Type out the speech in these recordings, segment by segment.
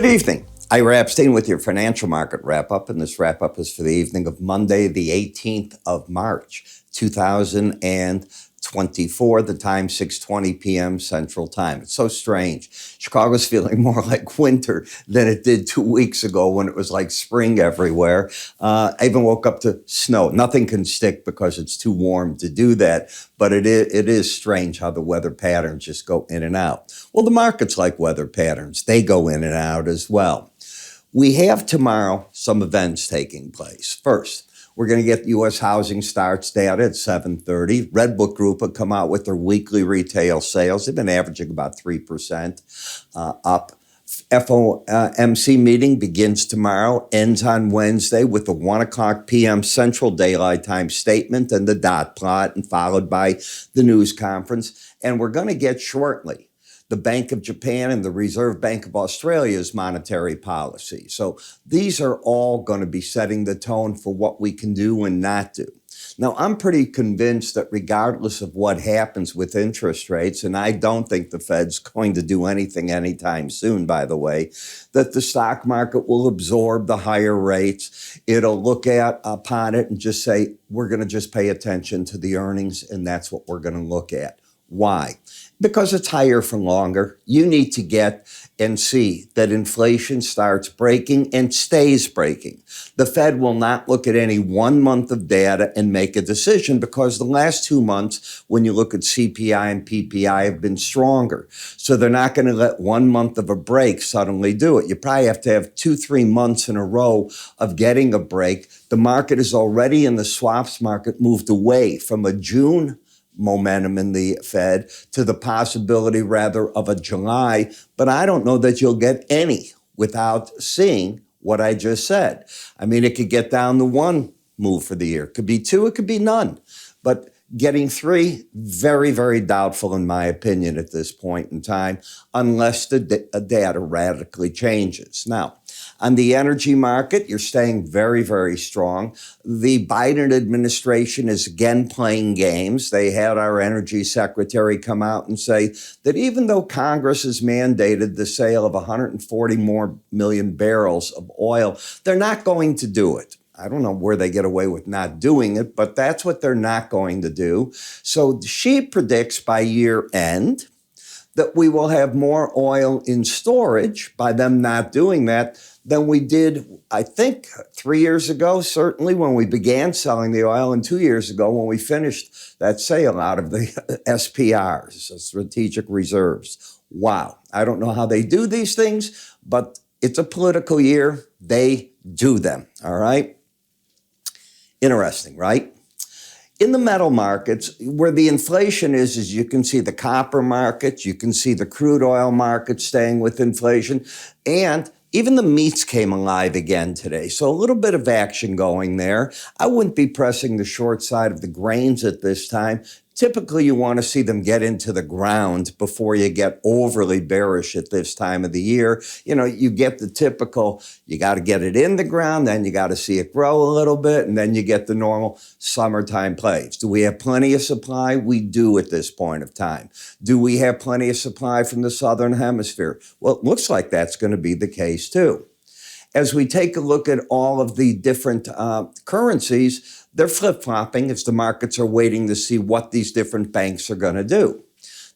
Good evening. Ira Epstein with your financial market wrap-up, and this wrap-up is for the evening of Monday, the 18th of March, 2024, the time 6:20 p.m. Central Time. It's so strange. Chicago's feeling more like winter than it did 2 weeks ago when it was like spring everywhere. I even woke up to snow. Nothing can stick because it's too warm to do that, but it is strange how the weather patterns just go in and out. Well, the market's like weather patterns. They go in and out as well. We have tomorrow some events taking place. First, we're going to get U.S. housing starts data at 7:30. Redbook Group will come out with their weekly retail sales. They've been averaging about 3% up. FOMC meeting begins tomorrow, ends on Wednesday with the 1 o'clock p.m. Central Daylight Time statement and the dot plot, and followed by the news conference. And we're going to get shortly the Bank of Japan and the Reserve Bank of Australia's monetary policy. So these are all going to be setting the tone for what we can do and not do. Now, I'm pretty convinced that regardless of what happens with interest rates, and I don't think the Fed's going to do anything anytime soon, by the way, that the stock market will absorb the higher rates. It'll look upon it and just say, we're going to just pay attention to the earnings, and that's what we're going to look at. Why? Because it's higher for longer. You need to get and see that inflation starts breaking and stays breaking. The Fed will not look at any 1 month of data and make a decision because the last 2 months, when you look at CPI and PPI, have been stronger. So they're not going to let 1 month of a break suddenly do it. You probably have to have 2-3 months in a row of getting a break. The market is already in the swaps market moved away from a June momentum in the Fed to the possibility rather of a July, but I don't know that you'll get any without seeing what I just said. I mean, it could get down to 1 move for the year. It could be 2, it could be none. But getting 3, very, very doubtful in my opinion at this point in time, unless the data radically changes. Now, on the energy market, you're staying very, very strong. The Biden administration is again playing games. They had our energy secretary come out and say that even though Congress has mandated the sale of 140 more million barrels of oil, they're not going to do it. I don't know where they get away with not doing it, but that's what they're not going to do. So she predicts by year end that we will have more oil in storage by them not doing that than we did, I think, 3 years ago, certainly when we began selling the oil, and 2 years ago when we finished that sale out of the SPRs, strategic reserves. Wow. I don't know how they do these things, but it's a political year. They do them, all right? Interesting, right? In the metal markets, where the inflation is you can see the copper market, you can see the crude oil market staying with inflation, and even the meats came alive again today. So a little bit of action going there. I wouldn't be pressing the short side of the grains at this time. Typically, you want to see them get into the ground before you get overly bearish at this time of the year. You know, you get the typical, you got to get it in the ground, then you got to see it grow a little bit, and then you get the normal summertime plays. Do we have plenty of supply? We do at this point of time. Do we have plenty of supply from the Southern Hemisphere? Well, it looks like that's going to be the case too. As we take a look at all of the different currencies, they're flip-flopping as the markets are waiting to see what these different banks are going to do.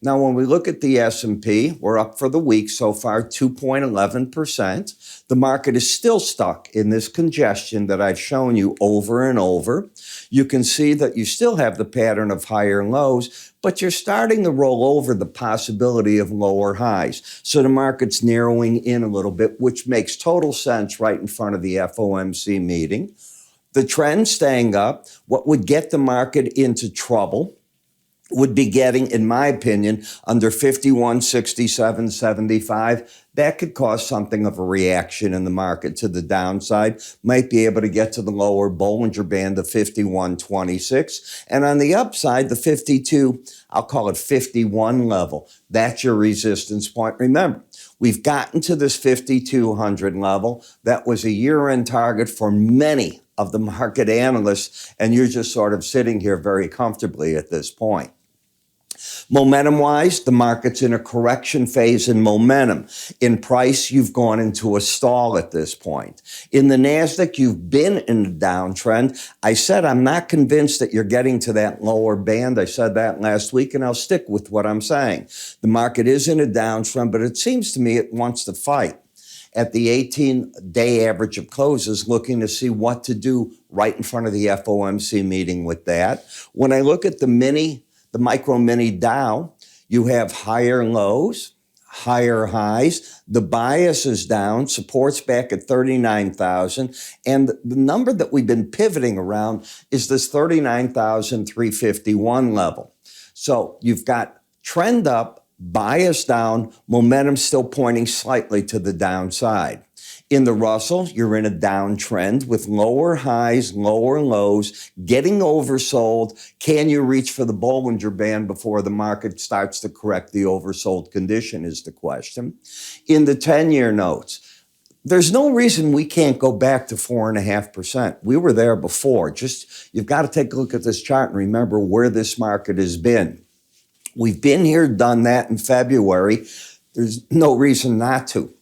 Now, when we look at the S&P, we're up for the week so far, 2.11%. The market is still stuck in this congestion that I've shown you over and over. You can see that you still have the pattern of higher lows, but you're starting to roll over the possibility of lower highs. So the market's narrowing in a little bit, which makes total sense right in front of the FOMC meeting. The trend staying up, what would get the market into trouble would be getting, in my opinion, under 51.67.75. That could cause something of a reaction in the market to the downside. Might be able to get to the lower Bollinger Band of 51.26. And on the upside, the 52, I'll call it 51 level. That's your resistance point. Remember, we've gotten to this 5,200 level. That was a year-end target for many of the market analysts, and you're just sort of sitting here very comfortably at this point. Momentum-wise, the market's in a correction phase in momentum. In price, you've gone into a stall at this point. In the NASDAQ, you've been in a downtrend. I said I'm not convinced that you're getting to that lower band. I said that last week, and I'll stick with what I'm saying. The market is in a downtrend, but it seems to me it wants to fight at the 18-day average of closes, looking to see what to do right in front of the FOMC meeting with that. When I look at the micro mini Dow, you have higher lows, higher highs. The bias is down, support's back at 39,000. And the number that we've been pivoting around is this 39,351 level. So you've got trend up, bias down, momentum still pointing slightly to the downside. In the Russell, you're in a downtrend with lower highs, lower lows, getting oversold. Can you reach for the Bollinger Band before the market starts to correct the oversold condition is the question. In the 10-year notes, there's no reason we can't go back to 4.5%. We were there before. You've got to take a look at this chart and remember where this market has been. We've been here, done that in February. There's no reason not to.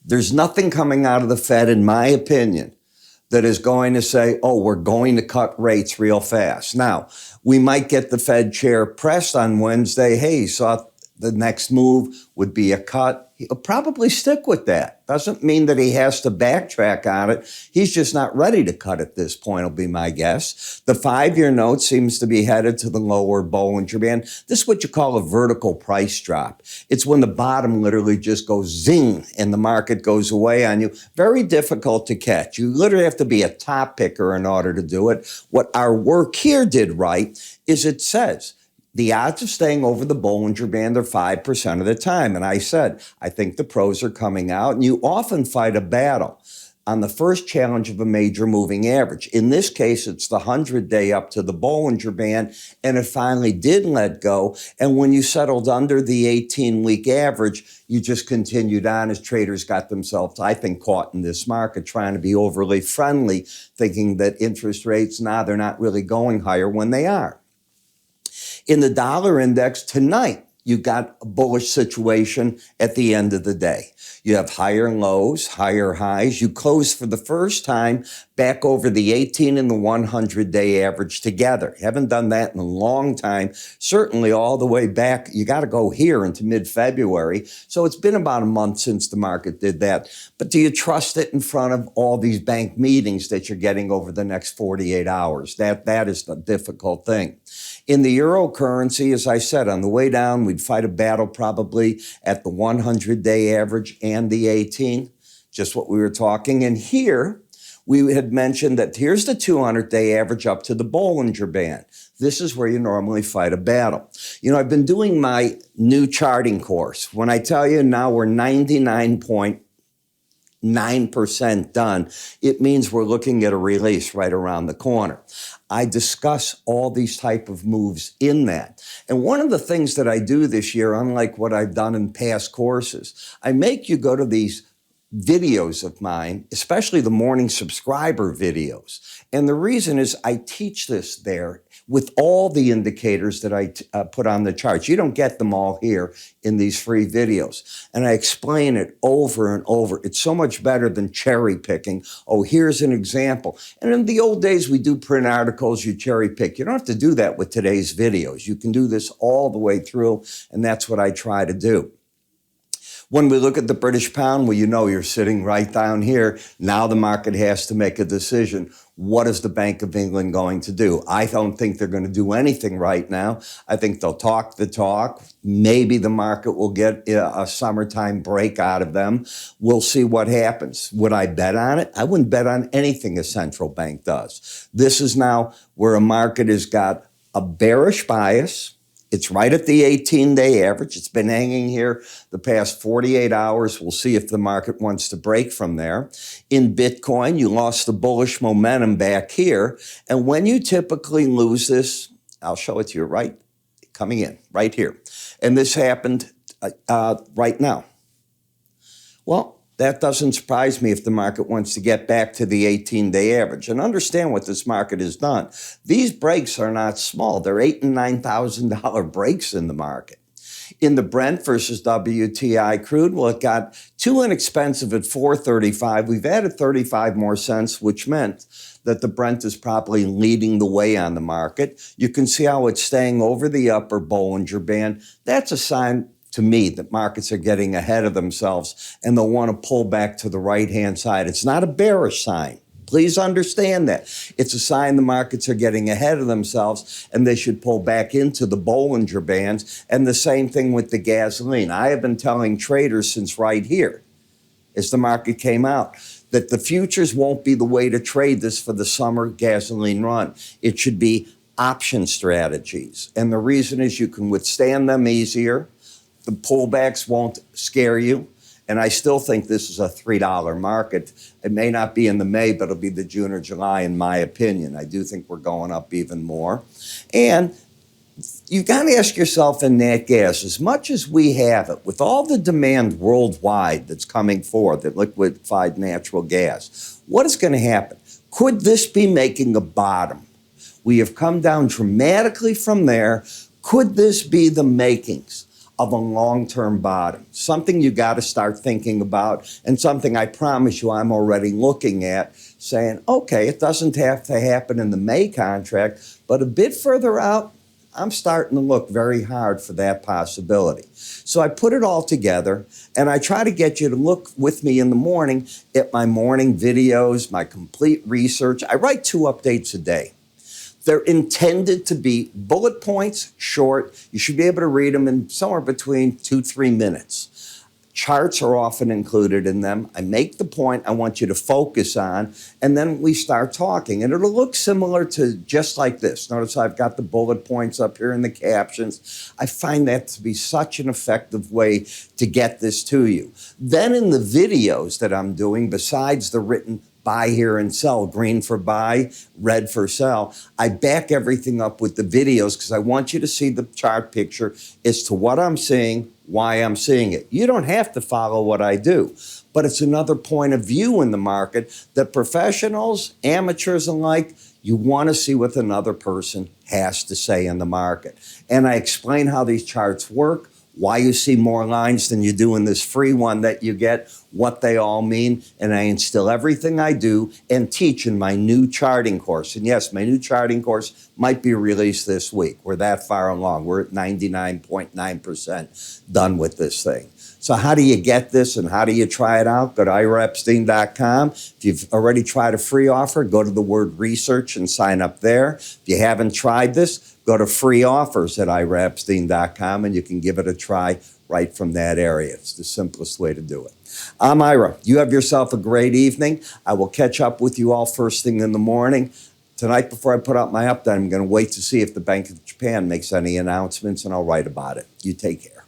There's nothing coming out of the Fed, in my opinion, that is going to say, oh, we're going to cut rates real fast. Now, we might get the Fed chair pressed on Wednesday. Hey, he saw the next move would be a cut. He'll probably stick with that. Doesn't mean that he has to backtrack on it. He's just not ready to cut at this point, will be my guess. The 5-year note seems to be headed to the lower Bollinger Band. This is what you call a vertical price drop. It's when the bottom literally just goes zing and the market goes away on you. Very difficult to catch. You literally have to be a top picker in order to do it. What our work here did right is it says, the odds of staying over the Bollinger Band are 5% of the time. And I said, I think the pros are coming out, and you often fight a battle on the first challenge of a major moving average. In this case, it's the 100-day up to the Bollinger Band, and it finally did let go. And when you settled under the 18-week average, you just continued on as traders got themselves, I think, caught in this market, trying to be overly friendly, thinking that interest rates, they're not really going higher when they are. In the dollar index tonight, you got a bullish situation at the end of the day. You have higher lows, higher highs. You close for the first time back over the 18 and the 100-day average together. You haven't done that in a long time, certainly all the way back. You got to go here into mid-February. So it's been about a month since the market did that. But do you trust it in front of all these bank meetings that you're getting over the next 48 hours? That is the difficult thing. In the eurocurrency, as I said, on the way down, we'd fight a battle probably at the 100-day average and the 18, just what we were talking. And here, we had mentioned that here's the 200-day average up to the Bollinger Band. This is where you normally fight a battle. You know, I've been doing my new charting course. When I tell you now we're 99.9% done, it means we're looking at a release right around the corner. I discuss all these type of moves in that. And one of the things that I do this year, unlike what I've done in past courses, I make you go to these videos of mine, especially the morning subscriber videos. And the reason is I teach this there with all the indicators that I put on the charts. You don't get them all here in these free videos. And I explain it over and over. It's so much better than cherry picking. Oh, here's an example. And in the old days, we do print articles, you cherry pick. You don't have to do that with today's videos. You can do this all the way through, and that's what I try to do. When we look at the British pound, well, you know you're sitting right down here. Now the market has to make a decision. What is the Bank of England going to do? I don't think they're going to do anything right now. I think they'll talk the talk. Maybe the market will get a summertime break out of them. We'll see what happens. Would I bet on it? I wouldn't bet on anything a central bank does. This is now where a market has got a bearish bias. It's right at the 18-day average. It's been hanging here the past 48 hours. We'll see if the market wants to break from there. In Bitcoin, you lost the bullish momentum back here. And when you typically lose this, I'll show it to you coming in, right here. And this happened right now. Well, That doesn't surprise me if the market wants to get back to the 18-day average. And understand what this market has done. These breaks are not small. They're $8,000 and $9,000 breaks in the market. In the Brent versus WTI crude, well, it got too inexpensive at $4.35. We've added 35 more cents, which meant that the Brent is probably leading the way on the market. You can see how it's staying over the upper Bollinger Band. That's a sign to me that markets are getting ahead of themselves and they'll want to pull back to the right-hand side. It's not a bearish sign. Please understand that. It's a sign the markets are getting ahead of themselves and they should pull back into the Bollinger Bands. And the same thing with the gasoline. I have been telling traders since right here, as the market came out, that the futures won't be the way to trade this for the summer gasoline run. It should be option strategies. And the reason is you can withstand them easier. The pullbacks won't scare you. And I still think this is a $3 market. It may not be in the May, but it'll be the June or July, in my opinion. I do think we're going up even more. And you've got to ask yourself in nat gas, as much as we have it, with all the demand worldwide that's coming forth, that liquefied natural gas, what is going to happen? Could this be making a bottom? We have come down dramatically from there. Could this be the makings of a long-term bottom? Something you got to start thinking about, and something I promise you I'm already looking at, saying, okay, it doesn't have to happen in the May contract, but a bit further out, I'm starting to look very hard for that possibility. So I put it all together, and I try to get you to look with me in the morning at my morning videos, my complete research. I write 2 updates a day. They're intended to be bullet points, short. You should be able to read them in somewhere between 2-3 minutes. Charts are often included in them. I make the point I want you to focus on, and then we start talking. And it'll look similar to just like this. Notice I've got the bullet points up here in the captions. I find that to be such an effective way to get this to you. Then in the videos that I'm doing, besides the written buy here and sell, green for buy, red for sell, I back everything up with the videos because I want you to see the chart picture as to what I'm seeing, why I'm seeing it. You don't have to follow what I do, but it's another point of view in the market that professionals, amateurs alike, you want to see what another person has to say in the market. And I explain how these charts work, why you see more lines than you do in this free one that you get, what they all mean, and I instill everything I do and teach in my new charting course. And yes, my new charting course might be released this week. We're that far along. We're at 99.9% done with this thing. So how do you get this and how do you try it out? Go to iraepstein.com. If you've already tried a free offer, go to the word research and sign up there. If you haven't tried this, go to free offers at iraepstein.com and you can give it a try right from that area. It's the simplest way to do it. I'm Ira. You have yourself a great evening. I will catch up with you all first thing in the morning. Tonight, before I put out my update, I'm going to wait to see if the Bank of Japan makes any announcements, and I'll write about it. You take care.